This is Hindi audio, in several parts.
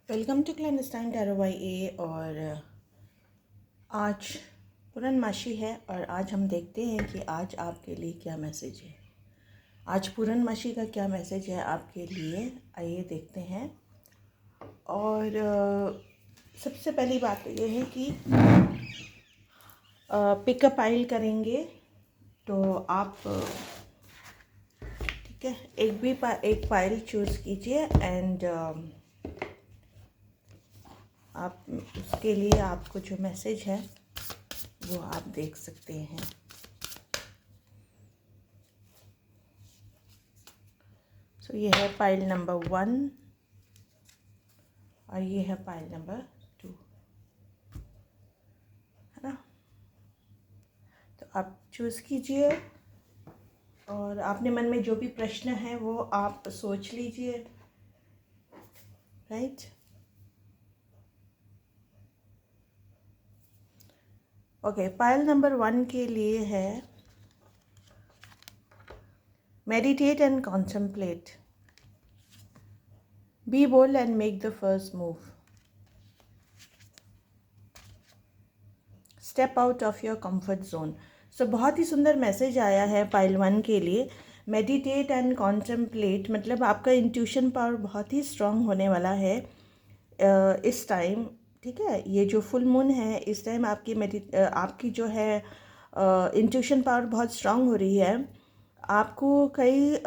Welcome to clandestine tarot by A. और आज पूर्णमासी है और आज हम देखते हैं कि आज आपके लिए क्या मैसेज है। आज पूर्णमासी का क्या मैसेज है आपके लिए, आइए देखते हैं। और सबसे पहली बात तो ये है कि पिकअप फाइल करेंगे तो आप ठीक है एक फाइल चूज़ कीजिए एंड आप उसके लिए आपको जो मैसेज है वो आप देख सकते हैं। सो ये है फाइल नंबर 1 और ये है फाइल नंबर 2, है ना। तो आप चूज़ कीजिए और आपने मन में जो भी प्रश्न है वो आप सोच लीजिए, राइट। ओके, फाइल नंबर 1 के लिए है meditate and contemplate, be bold and make the first move, step out of your comfort zone. So बहुत ही सुंदर मैसेज आया है फाइल 1 के लिए। मेडिटेट एंड कॉन्टम्पलेट मतलब आपका इंट्यूशन पावर बहुत ही स्ट्रांग होने वाला है इस टाइम, ठीक है। ये जो फुल मून है इस टाइम आपकी जो है इंट्यूशन पावर बहुत स्ट्रांग हो रही है। आपको कई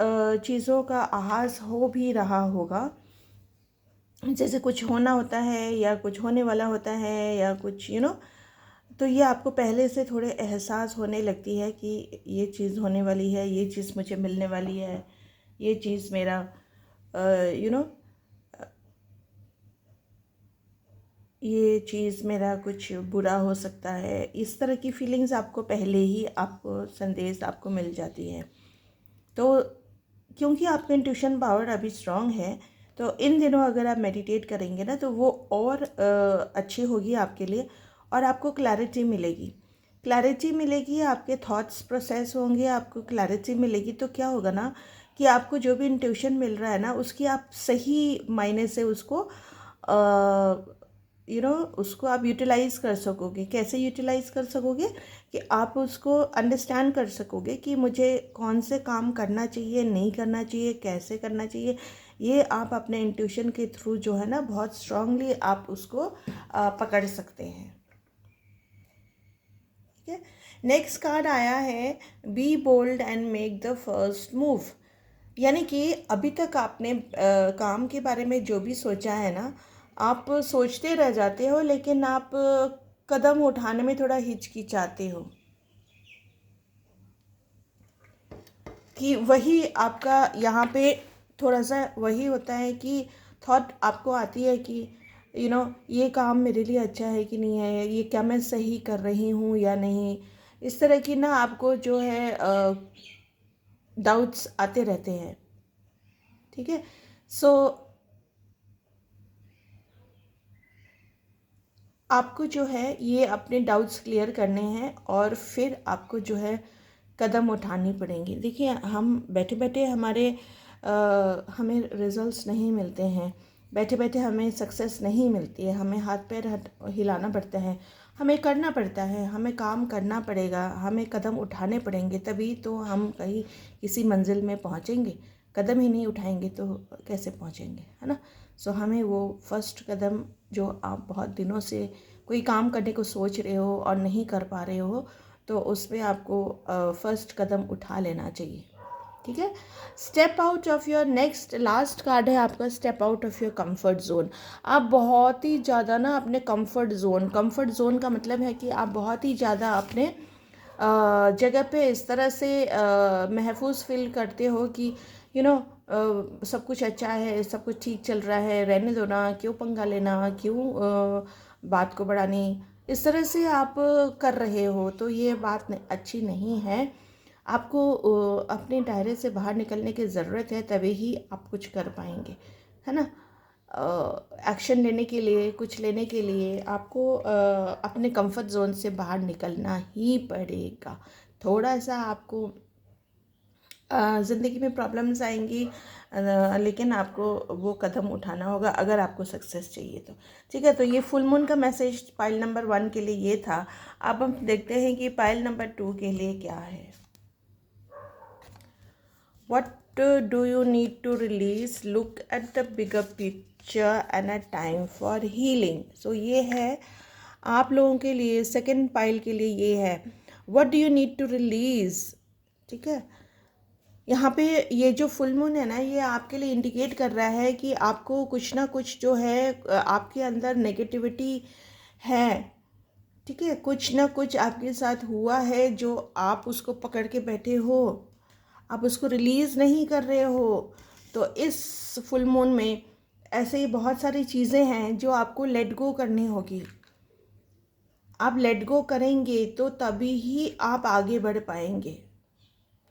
चीज़ों का आभास हो भी रहा होगा, जैसे कुछ होना होता है या कुछ होने वाला होता है या कुछ तो ये आपको पहले से थोड़े एहसास होने लगती है कि ये चीज़ होने वाली है, ये चीज़ मुझे मिलने वाली है, ये चीज़ मेरा यू नो ये चीज़ मेरा कुछ बुरा हो सकता है। इस तरह की फीलिंग्स आपको पहले ही आपको संदेश आपको मिल जाती है। तो क्योंकि आपका इंट्यूशन पावर अभी स्ट्रांग है तो इन दिनों अगर आप मेडिटेट करेंगे ना तो वो और अच्छी होगी आपके लिए और आपको क्लैरिटी मिलेगी, आपके थॉट्स प्रोसेस होंगे, आपको क्लैरिटी मिलेगी। तो क्या होगा ना कि आपको जो भी इंट्यूशन मिल रहा है ना उसकी आप सही मायने से उसको उसको आप यूटिलाइज़ कर सकोगे। कैसे यूटिलाइज़ कर सकोगे कि आप उसको अंडरस्टैंड कर सकोगे कि मुझे कौन से काम करना चाहिए, नहीं करना चाहिए, कैसे करना चाहिए। ये आप अपने इंट्यूशन के थ्रू जो है ना बहुत स्ट्रांगली आप उसको पकड़ सकते हैं, ठीक है। नेक्स्ट कार्ड आया है be bold and make the first move, यानी कि अभी तक आपने काम के बारे में जो भी सोचा है ना, आप सोचते रह जाते हो लेकिन आप कदम उठाने में थोड़ा हिचकिचाते हो कि वही आपका यहाँ पे थोड़ा सा वही होता है कि थॉट आपको आती है कि ये काम मेरे लिए अच्छा है कि नहीं है, ये क्या मैं सही कर रही हूँ या नहीं। इस तरह की ना आपको जो है डाउट्स आते रहते हैं, ठीक है। सो आपको जो है ये अपने डाउट्स क्लियर करने हैं और फिर आपको जो है कदम उठानी पड़ेंगी। देखिए, हम बैठे बैठे हमें रिजल्ट्स नहीं मिलते हैं, बैठे बैठे हमें सक्सेस नहीं मिलती है। हमें हाथ पैर हिलाना पड़ता है, हमें करना पड़ता है, हमें काम करना पड़ेगा, हमें कदम उठाने पड़ेंगे, तभी तो हम कहीं किसी मंजिल में पहुंचेंगे। कदम ही नहीं उठाएंगे तो कैसे पहुंचेंगे, है ना। सो हमें वो फर्स्ट कदम जो आप बहुत दिनों से कोई काम करने को सोच रहे हो और नहीं कर पा रहे हो तो उसमें आपको फर्स्ट कदम उठा लेना चाहिए, ठीक है। Step out of your next last card है आपका step out of your comfort zone. आप बहुत ही ज़्यादा ना अपने कंफर्ट जोन का मतलब है कि आप बहुत ही ज़्यादा अपने जगह पे इस तरह से महफूज फील करते हो कि सब कुछ अच्छा है, सब कुछ ठीक चल रहा है, रहने दो ना, क्यों पंगा लेना, क्यों बात को बढ़ानी। इस तरह से आप कर रहे हो तो ये बात अच्छी नहीं है। आपको अपने दायरे से बाहर निकलने की ज़रूरत है, तभी ही आप कुछ कर पाएंगे, है ना। एक्शन लेने के लिए, कुछ लेने के लिए आपको अपने कंफर्ट जोन से बाहर निकलना ही पड़ेगा। थोड़ा सा आपको ज़िंदगी में प्रॉब्लम्स आएंगी, लेकिन आपको वो कदम उठाना होगा अगर आपको सक्सेस चाहिए तो। ठीक है, तो ये फुल मून का मैसेज पाइल नंबर 1 के लिए ये था। अब हम देखते हैं कि पाइल नंबर 2 के लिए क्या है। What do you need to release? Look at the bigger picture and a time for healing. So ये है आप लोगों के लिए, सेकंड पाइल के लिए ये है, What do you need to release? ठीक है, यहाँ पे ये जो फुल मून है ना, ये आपके लिए इंडिकेट कर रहा है कि आपको कुछ ना कुछ जो है आपके अंदर नेगेटिविटी है। ठीक है, कुछ ना कुछ आपके साथ हुआ है जो आप उसको पकड़ के बैठे हो, आप उसको रिलीज़ नहीं कर रहे हो। तो इस फुल मून में ऐसे ही बहुत सारी चीज़ें हैं जो आपको लेट गो करनी होगी। आप लेट गो करेंगे तो तभी ही आप आगे बढ़ पाएंगे।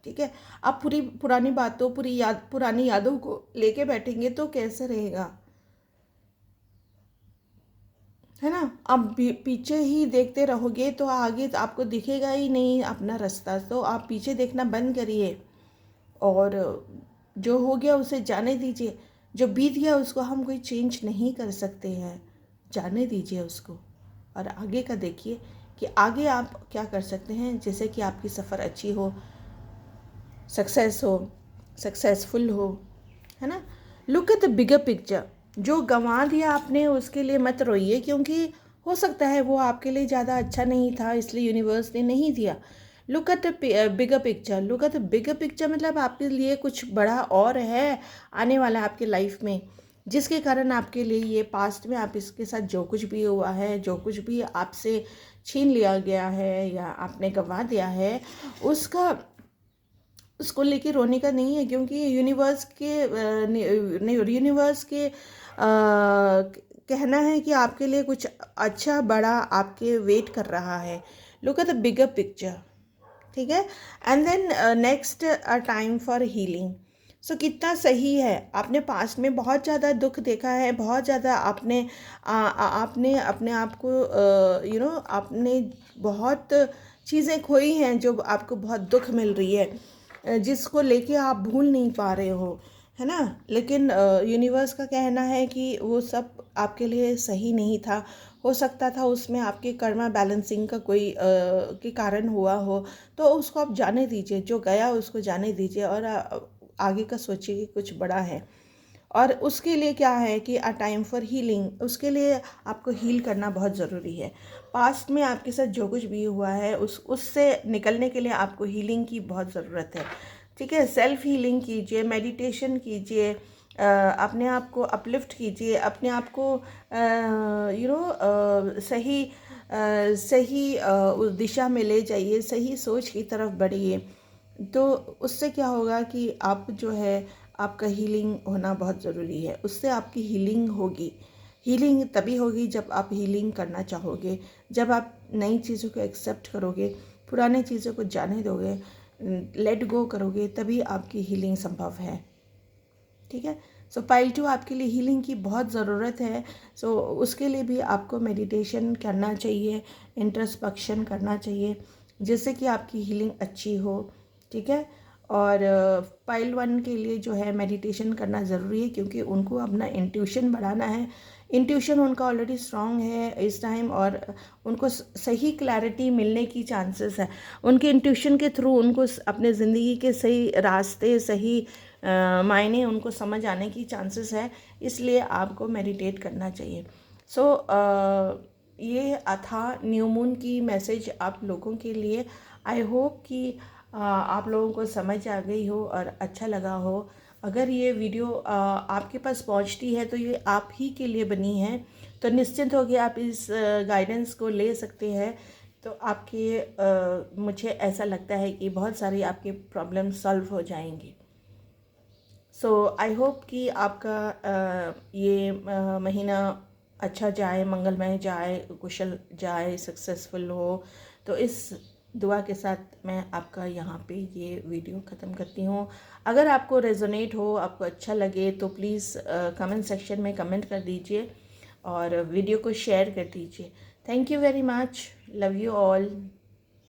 ठीक है, आप पुरानी बातों पुरानी यादों को लेके बैठेंगे तो कैसे रहेगा, है ना। आप पीछे ही देखते रहोगे तो आगे तो आपको दिखेगा ही नहीं अपना रास्ता। तो आप पीछे देखना बंद करिए और जो हो गया उसे जाने दीजिए। जो बीत गया उसको हम कोई चेंज नहीं कर सकते हैं, जाने दीजिए उसको और आगे का देखिए कि आगे आप क्या कर सकते हैं, जैसे कि आपकी सफ़र अच्छी हो, सक्सेसफुल हो, है ना। Look at the bigger picture. जो गंवा दिया आपने उसके लिए मत रोइए, क्योंकि हो सकता है वो आपके लिए ज़्यादा अच्छा नहीं था, इसलिए यूनिवर्स ने नहीं दिया। Look at the bigger picture. Look at the bigger picture मतलब आपके लिए कुछ बड़ा और है आने वाला है आपके लाइफ में, जिसके कारण आपके लिए ये पास्ट में आप इसके साथ जो कुछ भी हुआ है, जो कुछ भी आपसे छीन लिया गया है या आपने गंवा दिया है, उसको लेके रोने का नहीं है। क्योंकि यूनिवर्स के कहना है कि आपके लिए कुछ अच्छा बड़ा आपके वेट कर रहा है। Look at the bigger picture. ठीक है, and then next a time for healing. So कितना सही है, आपने पास्ट में बहुत ज़्यादा दुख देखा है, बहुत ज़्यादा आपने अपने आप को आपने बहुत चीज़ें खोई हैं जो आपको बहुत दुख मिल रही है, जिसको लेके आप भूल नहीं पा रहे हो, है ना। लेकिन यूनिवर्स का कहना है कि वो सब आपके लिए सही नहीं था। हो सकता था उसमें आपके कर्मा बैलेंसिंग का कोई के कारण हुआ हो, तो उसको आप जाने दीजिए, जो गया उसको जाने दीजिए और आगे का सोचिए कि कुछ बड़ा है। और उसके लिए क्या है कि अ टाइम फॉर हीलिंग, उसके लिए आपको हील करना बहुत ज़रूरी है। पास्ट में आपके साथ जो कुछ भी हुआ है उससे निकलने के लिए आपको हीलिंग की बहुत ज़रूरत है। ठीक है, सेल्फ हीलिंग कीजिए, मेडिटेशन कीजिए, अपने आप को अपलिफ्ट कीजिए, अपने आप को सही उस दिशा में ले जाइए, सही सोच की तरफ बढ़िए। तो उससे क्या होगा कि आप जो है आपका हीलिंग होना बहुत ज़रूरी है, उससे आपकी हीलिंग होगी। हीलिंग तभी होगी जब आप हीलिंग करना चाहोगे, जब आप नई चीज़ों को एक्सेप्ट करोगे, पुरानी चीज़ों को जाने दोगे, लेट गो करोगे, तभी आपकी हीलिंग संभव है। ठीक है, सो पाइल 2 आपके लिए हीलिंग की बहुत ज़रूरत है। सो उसके लिए भी आपको मेडिटेशन करना चाहिए, इंट्रोस्पेक्शन करना चाहिए, जिससे कि आपकी हीलिंग अच्छी हो। ठीक है, और पाइल 1 के लिए जो है मेडिटेशन करना ज़रूरी है, क्योंकि उनको अपना इंट्यूशन बढ़ाना है। इंट्यूशन उनका ऑलरेडी स्ट्रॉन्ग है इस टाइम, और उनको सही क्लैरिटी मिलने की चांसेस है। उनके इंट्यूशन के थ्रू उनको अपने ज़िंदगी के सही रास्ते, सही मायने उनको समझ आने की चांसेस है, इसलिए आपको मेडिटेट करना चाहिए। सो ये था न्यू मून की मैसेज आप लोगों के लिए। आई होप कि आप लोगों को समझ आ गई हो और अच्छा लगा हो। अगर ये वीडियो आपके पास पहुंचती है तो ये आप ही के लिए बनी है, तो निश्चिंत हो गया आप इस गाइडेंस को ले सकते हैं। तो आपके मुझे ऐसा लगता है कि बहुत सारी आपके प्रॉब्लम सॉल्व हो जाएंगी। सो आई होप कि आपका ये महीना अच्छा जाए, मंगलमय जाए, कुशल जाए, सक्सेसफुल हो। तो इस दुआ के साथ मैं आपका यहाँ पे ये वीडियो ख़त्म करती हूँ। अगर आपको रेजोनेट हो, आपको अच्छा लगे, तो प्लीज़ कमेंट सेक्शन में कमेंट कर दीजिए और वीडियो को शेयर कर दीजिए। Thank you very much, love you all.